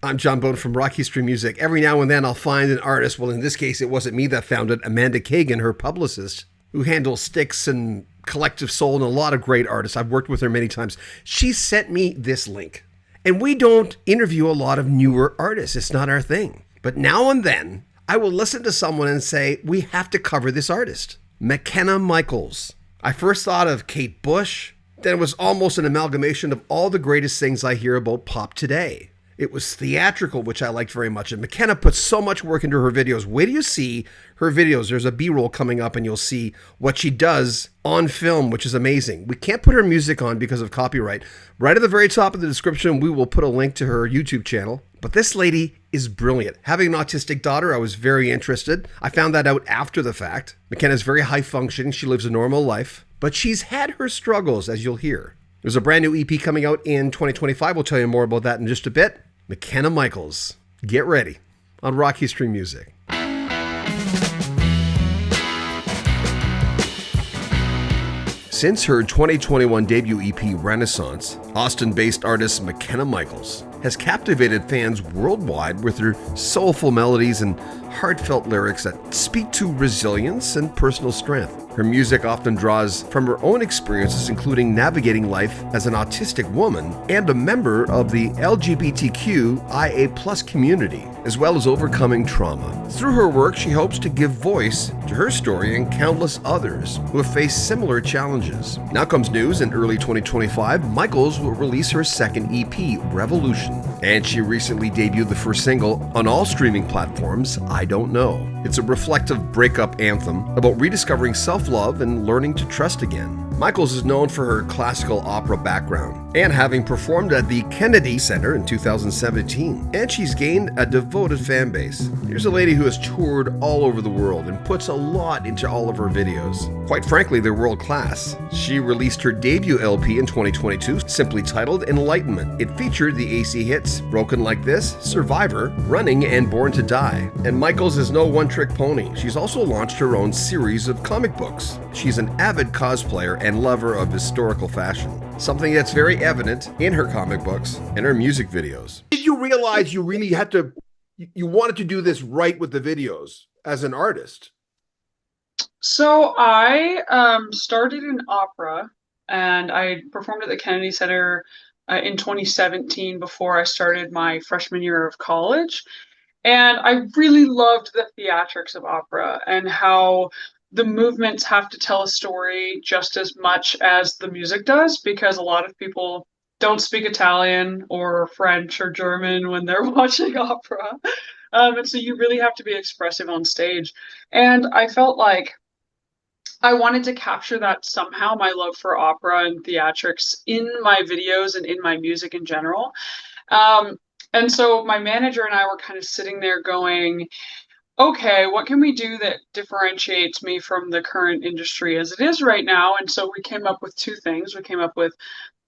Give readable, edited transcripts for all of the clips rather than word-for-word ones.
I'm John Bone from Rock History Music. Every now and then I'll find an artist, well in this case it wasn't me that found it, Amanda Kagan, her publicist, who handles Styx and Collective Soul and a lot of great artists. I've worked with her many times. She sent me this link. And we don't interview a lot of newer artists. It's not our thing. But now and then I will listen to someone and say, we have to cover this artist. McKenna Michaels. I first thought of Kate Bush. Then it was almost an amalgamation of all the greatest things I hear about pop today. It was theatrical, which I liked very much. And McKenna puts so much work into her videos. Wait till you see her videos. There's a B-roll coming up and you'll see what she does on film, which is amazing. We can't put her music on because of copyright. Right at the very top of the description, we will put a link to her YouTube channel. But this lady is brilliant. Having an autistic daughter, I was very interested. I found that out after the fact. McKenna's very high functioning. She lives a normal life, but she's had her struggles, as you'll hear. There's a brand new EP coming out in 2025. We'll tell you more about that in just a bit. McKenna Michaels, get ready on Rock History Music. Since her 2021 debut EP, Renaissance, Austin-based artist McKenna Michaels has captivated fans worldwide with her soulful melodies and heartfelt lyrics that speak to resilience and personal strength. Her music often draws from her own experiences, including navigating life as an autistic woman and a member of the LGBTQIA+ community, as well as overcoming trauma. Through her work, she hopes to give voice to her story and countless others who have faced similar challenges. Now comes news. In early 2025, Michaels will release her second EP, Revolution, and she recently debuted the first single on all streaming platforms, I Don't Know. It's a reflective breakup anthem about rediscovering self-love and learning to trust again. Michaels is known for her classical opera background and having performed at the Kennedy Center in 2017, and she's gained a devoted fan base. Here's a lady who has toured all over the world and puts a lot into all of her videos. Quite frankly, they're world class. She released her debut LP in 2022, simply titled Enlightenment. It featured the AC hits Broken Like This, Survivor, Running, and Born to Die. And Michaels is no one-trick pony. She's also launched her own series of comic books. She's an avid cosplayer and lover of historical fashion, something that's very evident in her comic books and her music videos. Did you realize you really had to, you wanted to do this right with the videos as an artist? So I started in opera and I performed at the Kennedy Center in 2017 before I started my freshman year of college. And I really loved the theatrics of opera and how the movements have to tell a story just as much as the music does, because a lot of people don't speak Italian or French or German when they're watching opera. And so you really have to be expressive on stage. And I felt like I wanted to capture that somehow, my love for opera and theatrics, in my videos and in my music in general. And so my manager and I were kind of sitting there going, okay, what can we do that differentiates me from the current industry as it is right now? And so we came up with two things. We came up with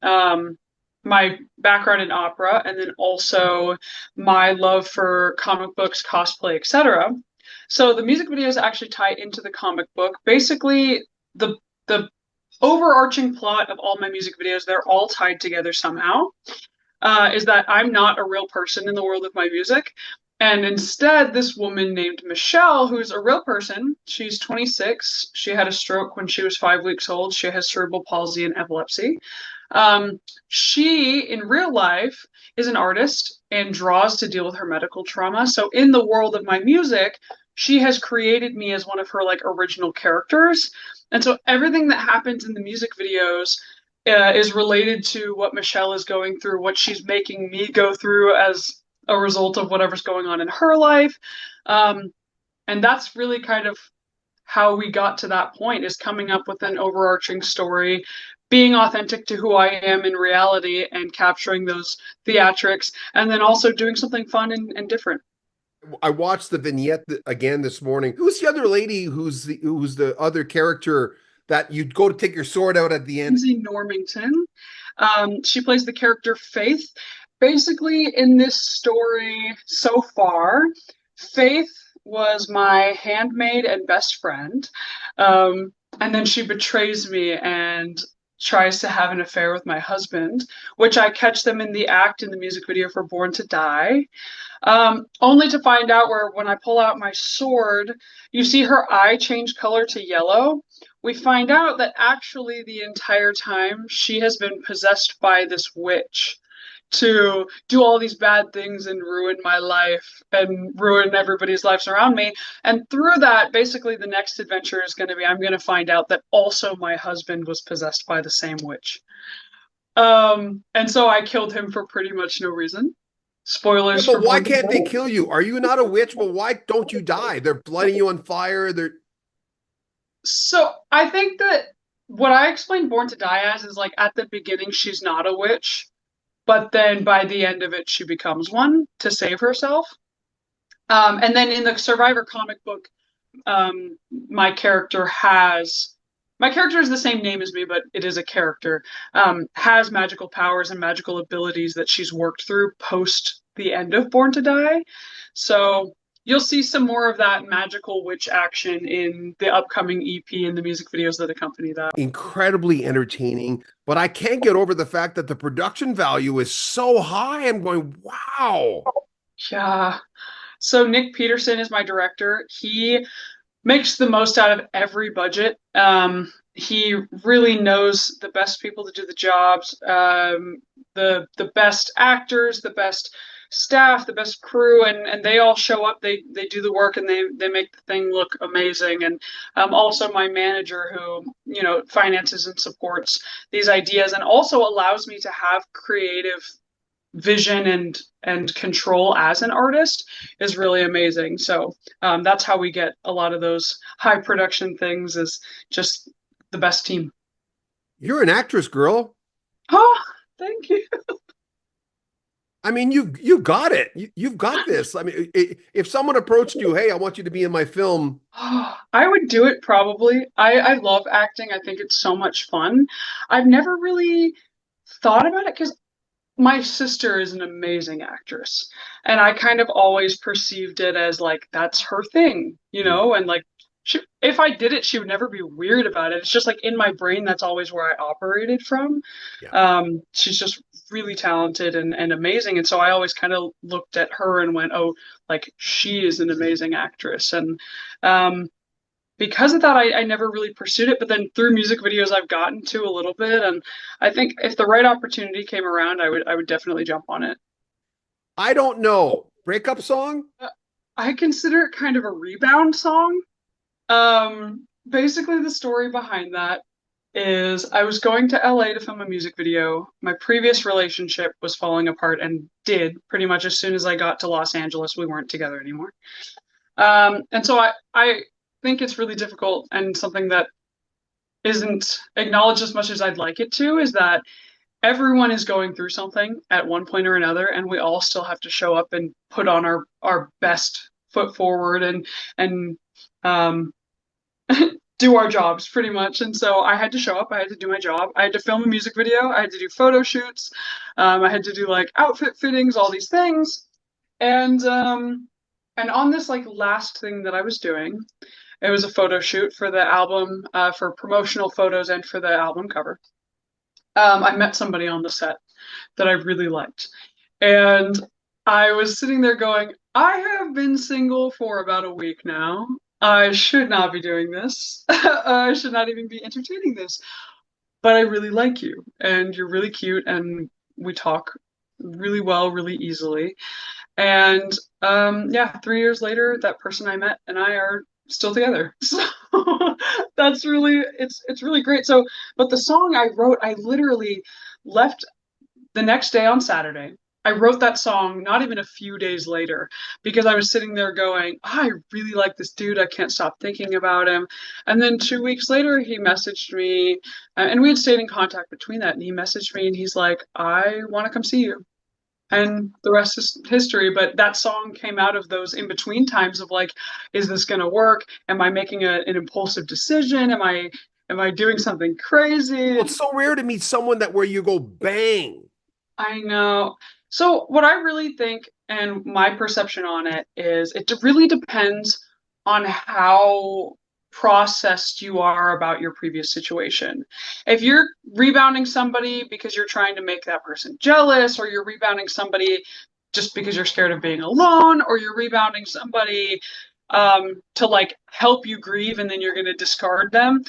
my background in opera, and then also my love for comic books, cosplay, etc. So the music videos actually tie into the comic book. Basically, the overarching plot of all my music videos, they're all tied together somehow, is that I'm not a real person in the world of my music. And instead, this woman named Michelle, who's a real person, she's 26. She had a stroke when she was 5 weeks old. She has cerebral palsy and epilepsy. She, in real life, is an artist and draws to deal with her medical trauma. So in the world of my music, she has created me as one of her original characters. And so everything that happens in the music videos is related to what Michelle is going through, what she's making me go through as a result of whatever's going on in her life. And that's really kind of how we got to that point, is coming up with an overarching story, being authentic to who I am in reality and capturing those theatrics, and then also doing something fun and different. I watched the vignette again this morning. Who's the other lady who's the other character that you'd go to take your sword out at the end? Lindsay Normington. She plays the character Faith. Basically, in this story so far, Faith was my handmaid and best friend. And then she betrays me, and tries to have an affair with my husband, which I catch them in the act in the music video for Born to Die. Only to find out where when I pull out my sword, you see her eye change color to yellow. We find out that actually the entire time she has been possessed by this witch to do all these bad things and ruin my life and ruin everybody's lives around me. And through that, basically, the next adventure is going to be I'm going to find out that also my husband was possessed by the same witch. And so I killed him for pretty much no reason. Yeah, Spoilers but for why Born to can't they Die. kill you? Are you not a witch? But why don't you die? They're lighting you on fire. They're So I think that what I explained Born to Die as is like at the beginning she's not a witch, but then by the end of it she becomes one to save herself. And then in the Survivor comic book, um, my character has my character is the same name as me, but it is a character. Has magical powers and magical abilities that she's worked through post the end of Born to Die. So you'll see some more of that magical witch action in the upcoming EP and the music videos that accompany that. incredibly entertaining, but I can't get over the fact that the production value is so high. I'm going, wow. Yeah. So Nick Peterson is my director. He makes the most out of every budget. He really knows the best people to do the jobs, the best actors, the best staff, the best crew, and they all show up. They do the work and they make the thing look amazing. And also my manager who finances and supports these ideas and also allows me to have creative vision and control as an artist is really amazing. So that's how we get a lot of those high production things is just the best team. You're an actress, girl. Oh, thank you. I mean, you got it. You've got this. I mean, if someone approached you, hey, I want you to be in my film. I would do it probably. I love acting. I think it's so much fun. I've never really thought about it because my sister is an amazing actress, and I kind of always perceived it as like that's her thing, and like if I did it, she would never be weird about it. It's just like in my brain, that's always where I operated from. Yeah. She's just really talented and amazing, and so I always kind of looked at her and went, "Oh, like she is an amazing actress," and um, because of that, I never really pursued it. But then through music videos, I've gotten to a little bit, and I think if the right opportunity came around, I would definitely jump on it. I don't know. Breakup song? I consider it kind of a rebound song. Basically, the story behind that is I was going to LA to film a music video. My previous relationship was falling apart and did pretty much as soon as I got to Los Angeles. We weren't together anymore. And so I think it's really difficult and something that isn't acknowledged as much as I'd like it to is that everyone is going through something at one point or another, and we all still have to show up and put on our best foot forward and um, do our jobs pretty much. And so I had to show up. I had to do my job. I had to film a music video. I had to do photo shoots. I had to do like outfit fittings, all these things. And on this like last thing that I was doing, it was a photo shoot for the album, for promotional photos and for the album cover. I met somebody on the set that I really liked. And I was sitting there going, I have been single for about a week now. I should not be doing this. I should not even be entertaining this. But I really like you, and you're really cute, and we talk really well, really easily. And yeah, 3 years later, that person I met and I are still together. So that's really it's really great. So, but the song I wrote, I literally left the next day on Saturday. I wrote that song not even a few days later because I was sitting there going, oh, I really like this dude. I can't stop thinking about him. And then 2 weeks later, he messaged me, and we had stayed in contact between that. And he messaged me and he's like, I want to come see you, and the rest is history. But that song came out of those in between times of like, is this going to work? Am I making an impulsive decision? Am I doing something crazy? Well, it's so rare to meet someone that where you go bang. I know. So what I really think and my perception on it is it really depends on how processed you are about your previous situation. If you're rebounding somebody because you're trying to make that person jealous, or you're rebounding somebody just because you're scared of being alone, or you're rebounding somebody to like help you grieve and then you're going to discard them,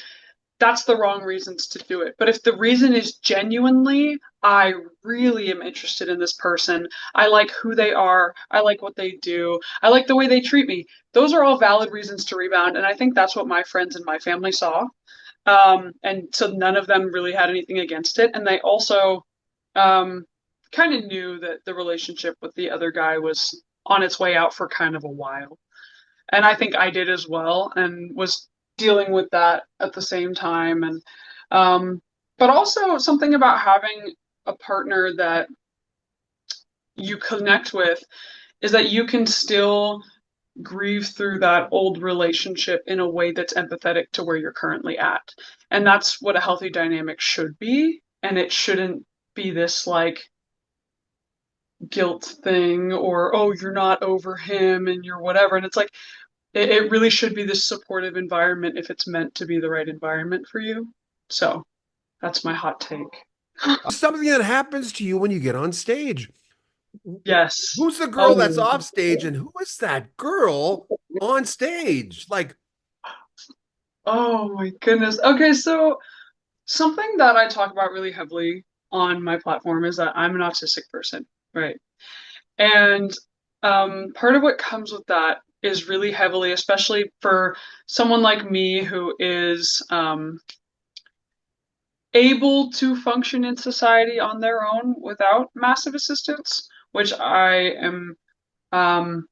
that's the wrong reasons to do it. But if the reason is genuinely, I really am interested in this person, I like who they are, I like what they do, I like the way they treat me, those are all valid reasons to rebound. And I think that's what my friends and my family saw. And so none of them really had anything against it. And they also kind of knew that the relationship with the other guy was on its way out for kind of a while. And I think I did as well, and was dealing with that at the same time. And but also something about having a partner that you connect with is that you can still grieve through that old relationship in a way that's empathetic to where you're currently at. And that's what a healthy dynamic should be. And it shouldn't be this like guilt thing, or, oh, you're not over him and you're whatever. And it's like, it really should be this supportive environment if it's meant to be the right environment for you. So that's my hot take. Something that happens to you when you get on stage. Yes. Who's the girl that's Oh, off stage, and who is that girl on stage? Like, oh my goodness. Okay, so something that I talk about really heavily on my platform is that I'm an autistic person, right? And part of what comes with that is really heavily, especially for someone like me who is able to function in society on their own without massive assistance, which I am um,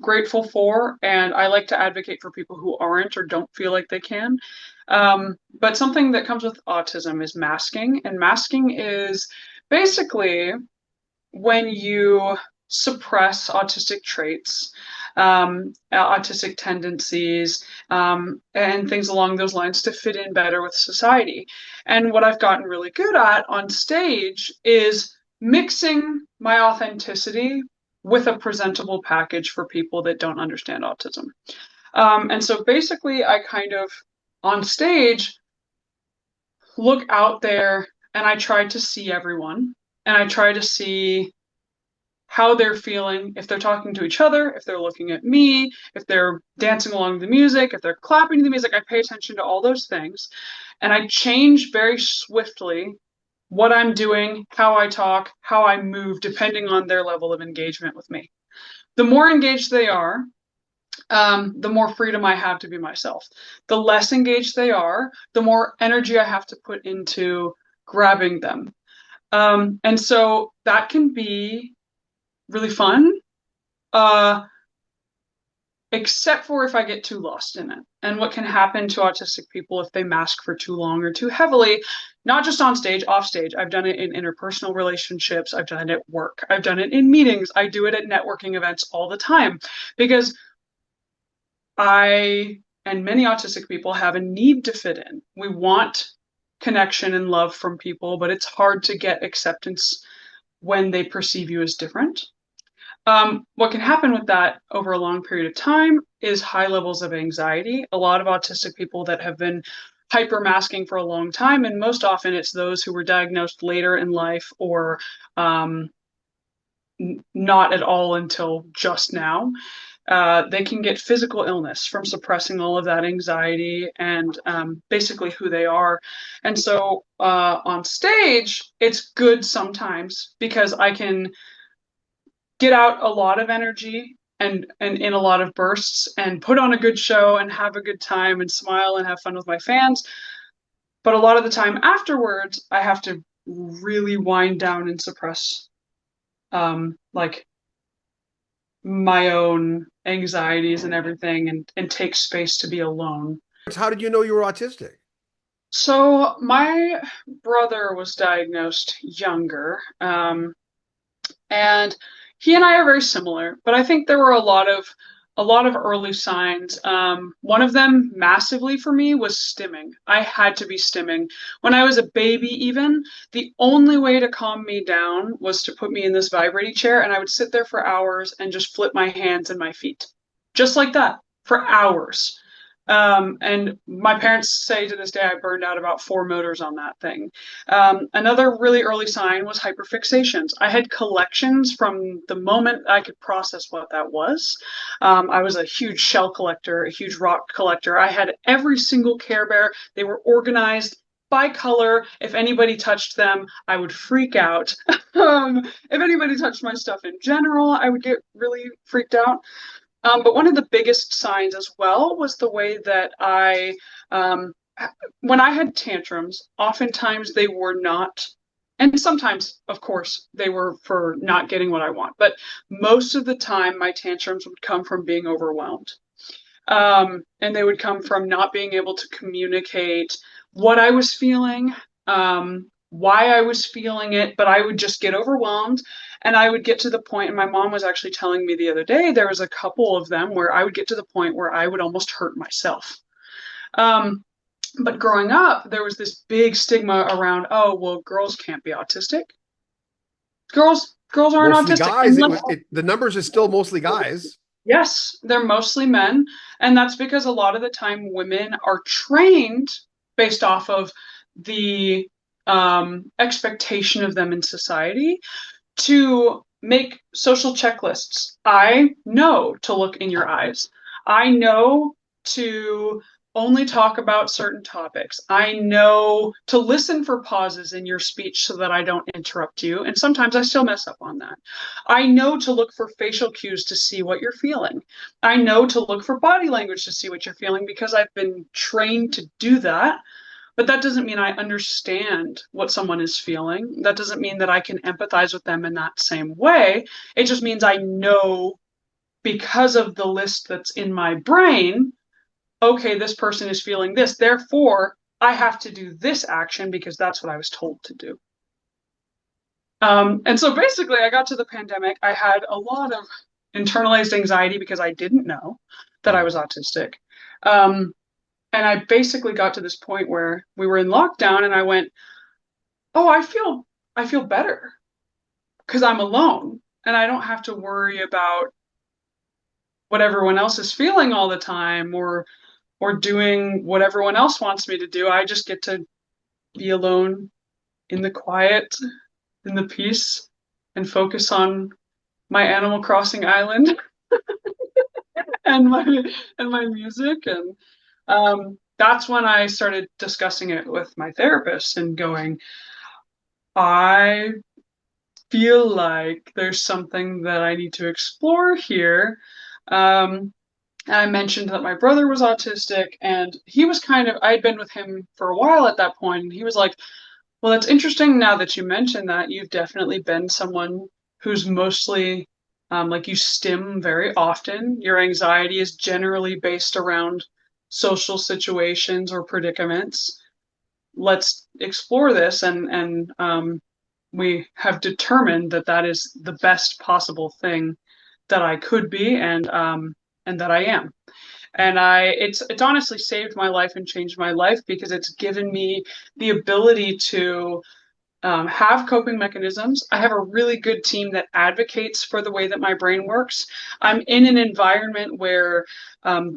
grateful for. And I like to advocate for people who aren't or don't feel like they can. But something that comes with autism is masking. And masking is basically when you suppress autistic traits, autistic tendencies, and things along those lines to fit in better with society. And what I've gotten really good at on stage is mixing my authenticity with a presentable package for people that don't understand autism. And so basically, I kind of on stage look out there and I try to see everyone, and I try to see how they're feeling, if they're talking to each other, if they're looking at me, if they're dancing along the music, if they're clapping to the music. I pay attention to all those things. And I change very swiftly what I'm doing, how I talk, how I move, depending on their level of engagement with me. The more engaged they are, the more freedom I have to be myself. The less engaged they are, the more energy I have to put into grabbing them. And so that can be really fun, uh, except for if I get too lost in it. And what can happen to autistic people if they mask for too long or too heavily, not just on stage, off stage. I've done it in interpersonal relationships. I've done it at work. I've done it in meetings. I do it at networking events all the time, because I and many autistic people have a need to fit in. We want connection and love from people, but it's hard to get acceptance when they perceive you as different. What can happen with that over a long period of time is high levels of anxiety. A lot of autistic people that have been hyper masking for a long time, and most often it's those who were diagnosed later in life, or not at all until just now. They can get physical illness from suppressing all of that anxiety and basically who they are. And so on stage, it's good sometimes because I can get out a lot of energy and in a lot of bursts and put on a good show and have a good time and smile and have fun with my fans. But a lot of the time afterwards, I have to really wind down and suppress like my own anxieties and everything, and take space to be alone. how did you know you were autistic? So my brother was diagnosed younger, and he and I are very similar, but I think there were a lot of early signs. One of them massively for me was stimming. I had to be stimming. When I was a baby, even, the only way to calm me down was to put me in this vibrating chair, and I would sit there for hours and just flip my hands and my feet. Just like that, for hours. And my parents say to this day I burned out about 4 motors on that thing. Another really early sign was hyperfixations. I had collections from the moment I could process what that was. I was a huge shell collector, a huge rock collector. I had every single Care Bear. They were organized by color. If anybody touched them, I would freak out. If anybody touched my stuff in general, I would get really freaked out. But one of the biggest signs as well was the way that um, when I had tantrums, oftentimes they were not, and sometimes, of course, they were for not getting what I want, but most of the time my tantrums would come from being overwhelmed. And they would come from not being able to communicate what I was feeling, why I was feeling it, but I would just get overwhelmed. And I would get to the point, and my mom was actually telling me the other day, there was a couple of them where I would get to the point where I would almost hurt myself. Um, but growing up, there was this big stigma around, oh, well, girls can't be autistic. Girls aren't Mostly autistic guys. unless The numbers are still mostly guys. yes, they're mostly men. And that's because a lot of the time women are trained based off of the expectation of them in society to make social checklists. I know to look in your eyes. I know to only talk about certain topics. I know to listen for pauses in your speech so that I don't interrupt you. And sometimes I still mess up on that. I know to look for facial cues to see what you're feeling. I know to look for body language to see what you're feeling because I've been trained to do that. But that doesn't mean I understand what someone is feeling. That doesn't mean that I can empathize with them in that same way. It just means I know because of the list that's in my brain, okay, this person is feeling this. Therefore, I have to do this action because that's what I was told to do. And so basically, I got to the pandemic. I had a lot of internalized anxiety because I didn't know that I was autistic. Um, and I basically got to this point where we were in lockdown and I went, oh, I feel better because I'm alone and I don't have to worry about what everyone else is feeling all the time or doing what everyone else wants me to do. I just get to be alone in the quiet, in the peace, and focus on my Animal Crossing island and my music. And that's when I started discussing it with my therapist and going, I feel like there's something that I need to explore here. And I mentioned that my brother was autistic, and he was I had been with him for a while at that point, and he was like, well, that's interesting now that you mentioned that. You've definitely been someone who's mostly like you stim very often. Your anxiety is generally based around social situations or predicaments. Let's explore this, and we have determined that that is the best possible thing that I could be, and that I am. And it's honestly saved my life and changed my life because it's given me the ability to have coping mechanisms. I have a really good team that advocates for the way that my brain works. I'm in an environment where,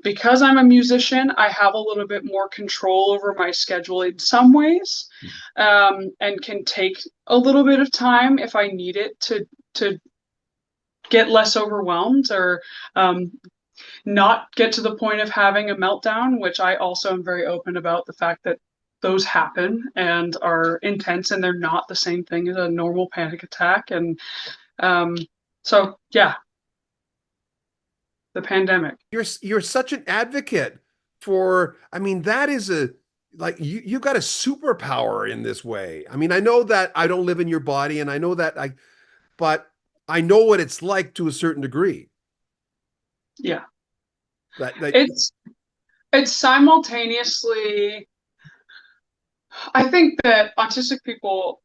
because I'm a musician, I have a little bit more control over my schedule in some ways, and can take a little bit of time if I need it to get less overwhelmed or not get to the point of having a meltdown, which I also am very open about the fact that those happen and are intense and they're not the same thing as a normal panic attack. And um, so, yeah, the pandemic. You're such an advocate for, I mean, that is a like you got a superpower in this way. I mean, I know that I don't live in your body and I know that but I know what it's like to a certain degree. Yeah, That it's it's simultaneously. I think that autistic people,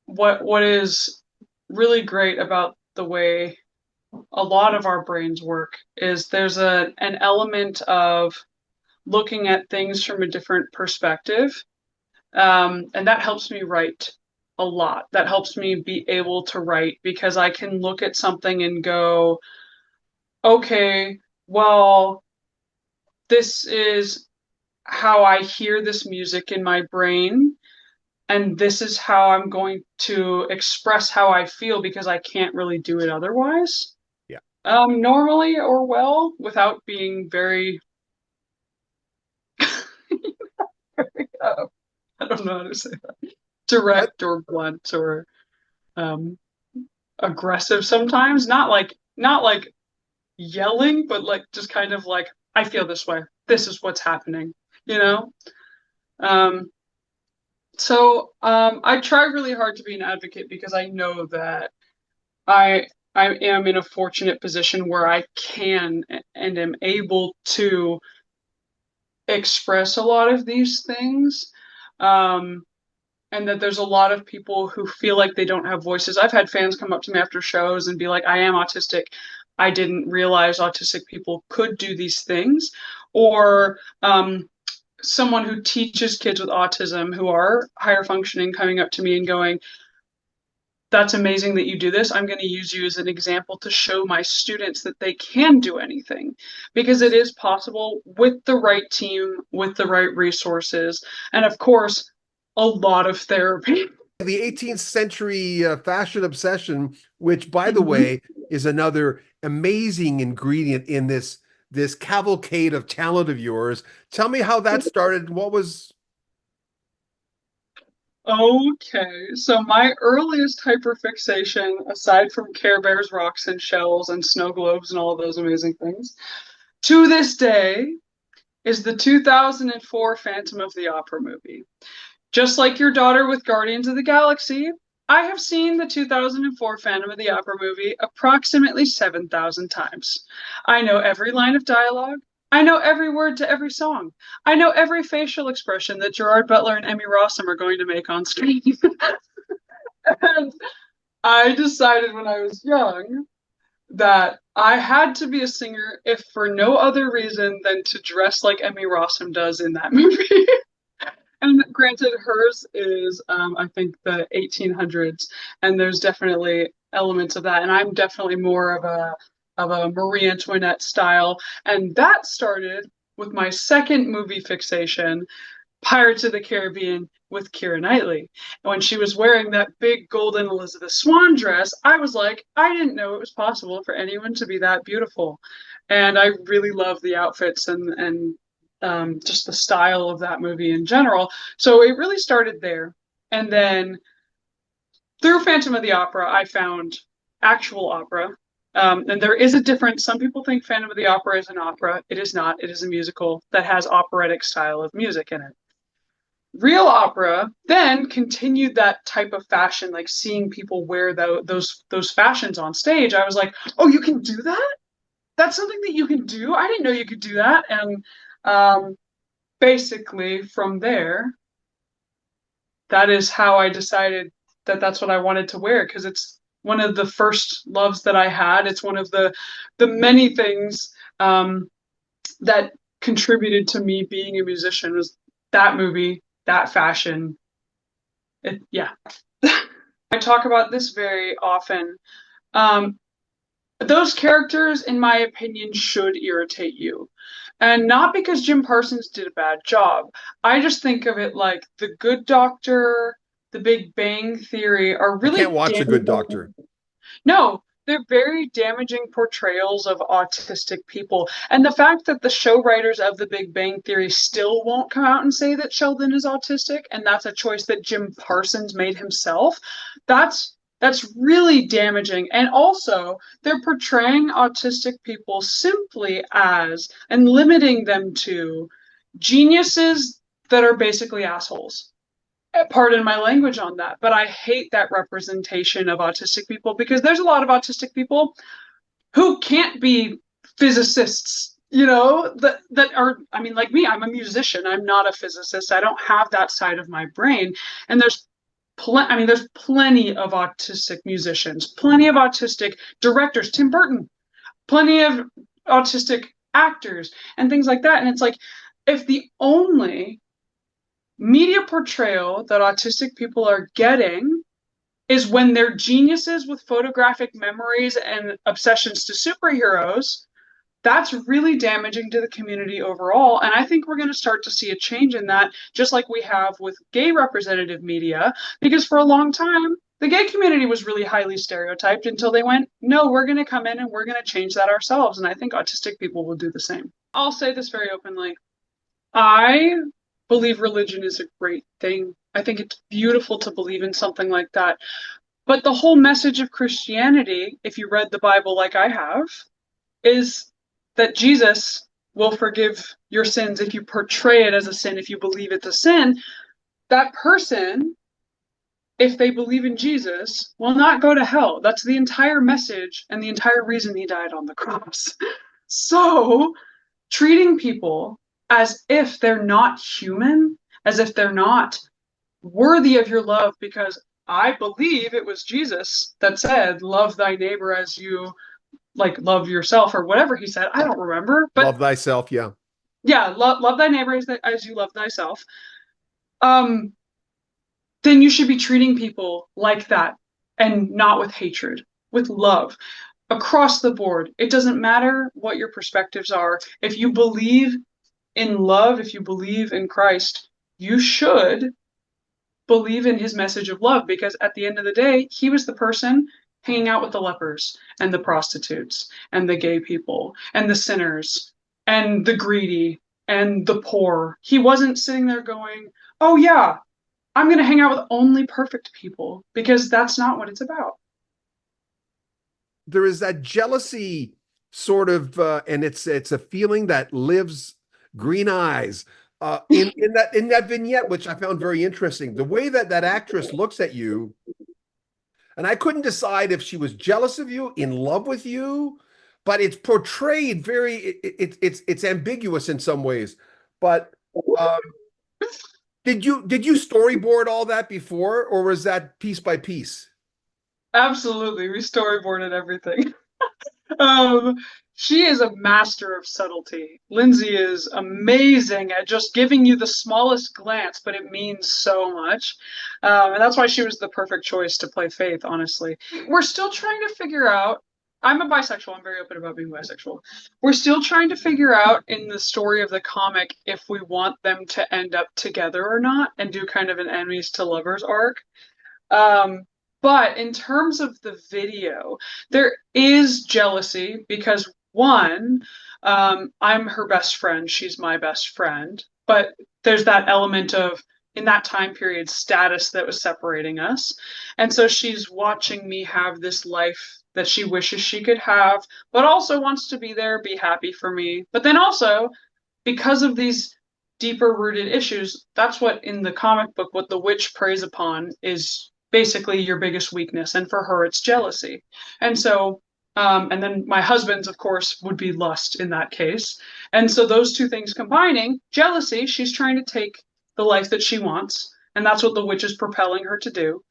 what is really great about the way a lot of our brains work is there's an element of looking at things from a different perspective. And that helps me write a lot. That helps me be able to write because I can look at something and go, okay, well, this is how I hear this music in my brain, and this is how I'm going to express how I feel because I can't really do it otherwise. Yeah. Normally or well, without being very, uh, I don't know how to say that, But direct or blunt or um, aggressive sometimes. Not like yelling, but like just kind of like, I feel this way. This is what's happening, you know? Um, I try really hard to be an advocate because I know that I I am in a fortunate position where I can and am able to express a lot of these things. Um, and that there's a lot of people who feel like they don't have voices. I've had fans come up to me after shows and be like, I am autistic. I didn't realize autistic people could do these things. Or someone who teaches kids with autism who are higher functioning coming up to me and going, that's amazing that you do this. I'm going to use you as an example to show my students that they can do anything because it is possible with the right team, with the right resources, and of course, a lot of therapy. the 18th century fashion obsession, which, by the Mhm. way, is another amazing ingredient in this cavalcade of talent of yours. Tell me how that started. What was Okay, so my earliest hyperfixation, aside from Care Bears, rocks, and shells, and snow globes, and all of those amazing things, to this day, is the 2004 Phantom of the Opera movie. Just like your daughter with Guardians of the Galaxy, I have seen the 2004 Phantom of the Opera movie approximately 7,000 times. I know every line of dialogue. I know every word to every song. I know every facial expression that Gerard Butler and Emmy Rossum are going to make on screen. And I decided when I was young that I had to be a singer if for no other reason than to dress like Emmy Rossum does in that movie. And granted, hers is, I think, the 1800s, and there's definitely elements of that. And I'm definitely more of a Marie Antoinette style, and that started with my second movie fixation, Pirates of the Caribbean with Keira Knightley. And when she was wearing that big golden Elizabeth Swan dress, I was like, I didn't know it was possible for anyone to be that beautiful. And I really love the outfits and just the style of that movie in general. So it really started there. And then through Phantom of the Opera, I found actual opera. And there is a difference. Some people think Phantom of the Opera is an opera. It is not. It is a musical that has operatic style of music in it. Real opera then continued that type of fashion, like seeing people wear those fashions on stage. I was like, oh, you can do that? That's something that you can do? I didn't know you could do that. And basically, from there, that is how I decided that that's what I wanted to wear because it's one of the first loves that I had. It's one of the many things that contributed to me being a musician was that movie, that fashion. Yeah. I talk about this very often. Um, those characters, in my opinion, should irritate you. And not because Jim Parsons did a bad job. I just think of it like The Good Doctor, The Big Bang Theory are I can't really watch The Good damaging. Doctor. No, they're very damaging portrayals of autistic people. And the fact that the show writers of The Big Bang Theory still won't come out and say that Sheldon is autistic, and that's a choice that Jim Parsons made himself, that's really damaging. And also, they're portraying autistic people simply as and limiting them to geniuses that are basically assholes. Pardon my language on that, but I hate that representation of autistic people because there's a lot of autistic people who can't be physicists, that are, I mean, like me, I'm a musician. I'm not a physicist. I don't have that side of my brain. And there's plenty of autistic musicians, plenty of autistic directors, Tim Burton, plenty of autistic actors and things like that. And it's like, if the only media portrayal that autistic people are getting is when they're geniuses with photographic memories and obsessions to superheroes, that's really damaging to the community overall. And I think we're going to start to see a change in that, just like we have with gay representative media, because for a long time, the gay community was really highly stereotyped until they went, no, we're going to come in and we're going to change that ourselves. And I think autistic people will do the same. I'll say this very openly. I believe religion is a great thing. I think it's beautiful to believe in something like that. But the whole message of Christianity, if you read the Bible like I have, is that Jesus will forgive your sins if you portray it as a sin, if you believe it's a sin. That person, if they believe in Jesus, will not go to hell. That's the entire message and the entire reason he died on the cross. So, treating people as if they're not human, as if they're not worthy of your love, because I believe it was Jesus that said, love thy neighbor as you like love yourself, or whatever he said. I don't remember, but Love thyself, yeah. yeah, love thy neighbor as you love thyself. Um, then you should be treating people like that, and not with hatred, with love across the board. It doesn't matter what your perspectives are. If you believe in love, if you believe in Christ, you should believe in his message of love, because at the end of the day, he was the person hanging out with the lepers and the prostitutes and the gay people and the sinners and the greedy and the poor. He wasn't sitting there going, oh yeah, I'm going to hang out with only perfect people, because that's not what it's about. There is that jealousy sort of, and it's a feeling that lives green eyes in that vignette, which I found very interesting. The way that that actress looks at you, and I couldn't decide if she was jealous of you, in love with you, but it's portrayed very. It's ambiguous in some ways. But um, did you storyboard all that before, or was that piece by piece? Absolutely. We storyboarded everything. Um, she is a master of subtlety. Lindsay is amazing at just giving you the smallest glance, but it means so much. And that's why she was the perfect choice to play Faith, honestly. We're still trying to figure out. I'm a bisexual. I'm very open about being bisexual. We're still trying to figure out in the story of the comic if we want them to end up together or not, and do kind of an enemies to lovers arc. Um, but in terms of the video, there is jealousy because one, I'm her best friend, she's my best friend, but there's that element of in that time period status that was separating us. And so she's watching me have this life that she wishes she could have, but also wants to be there, be happy for me. But then also, because of these deeper rooted issues, that's what in the comic book, what the witch preys upon is basically your biggest weakness. And for her, it's jealousy. And so, and then my husband's, of course, would be lust in that case. And so those two things combining, jealousy, she's trying to take the life that she wants. And that's what the witch is propelling her to do.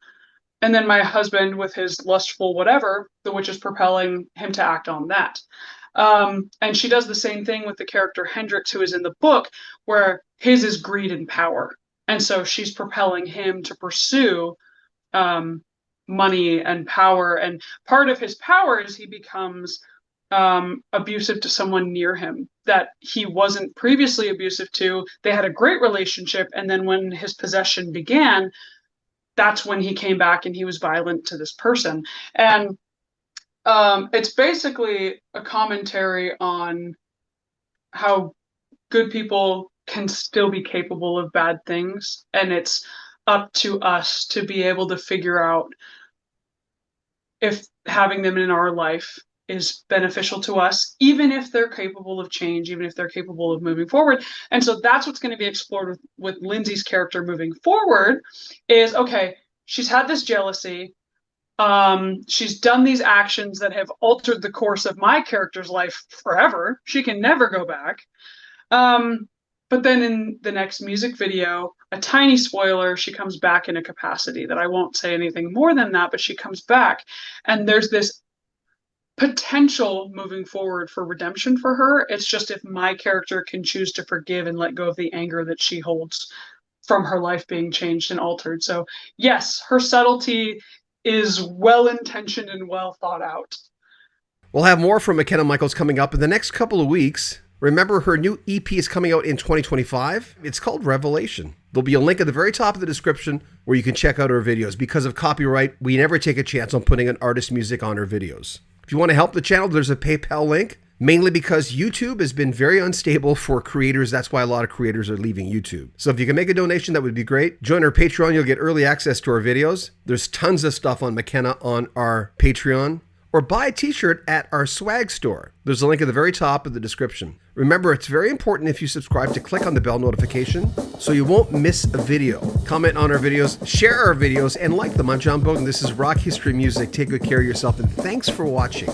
And then my husband, with his lustful whatever, the witch is propelling him to act on that. And she does the same thing with the character Hendrix, who is in the book, where his is greed and power. And so she's propelling him to pursue money and power. And part of his power is he becomes abusive to someone near him that he wasn't previously abusive to. They had a great relationship. And then when his possession began, that's when he came back and he was violent to this person. And it's basically a commentary on how good people can still be capable of bad things. And it's up to us to be able to figure out if having them in our life is beneficial to us, even if they're capable of change, even if they're capable of moving forward. And so that's what's going to be explored with Lindsay's character moving forward is, okay, she's had this jealousy. She's done these actions that have altered the course of my character's life forever. She can never go back. But then in the next music video, a tiny spoiler, she comes back in a capacity that I won't say anything more than that, but she comes back. And there's this potential moving forward for redemption for her. It's just if my character can choose to forgive and let go of the anger that she holds from her life being changed and altered. So yes, her subtlety is well intentioned and well thought out. We'll have more from McKenna Michaels coming up in the next couple of weeks. Remember, her new EP is coming out in 2025. It's called Revelation. There'll be a link at the very top of the description where you can check out her videos. Because of copyright, we never take a chance on putting an artist's music on her videos. If you want to help the channel, there's a PayPal link, mainly because YouTube has been very unstable for creators. That's why a lot of creators are leaving YouTube. So if you can make a donation, that would be great. Join our Patreon. You'll get early access to our videos. There's tons of stuff on McKenna on our Patreon. Or buy a t-shirt at our swag store. There's a link at the very top of the description. Remember, it's very important if you subscribe to click on the bell notification so you won't miss a video. Comment on our videos, share our videos, and like them. I'm John Bowden. This is Rock History Music. Take good care of yourself, and thanks for watching.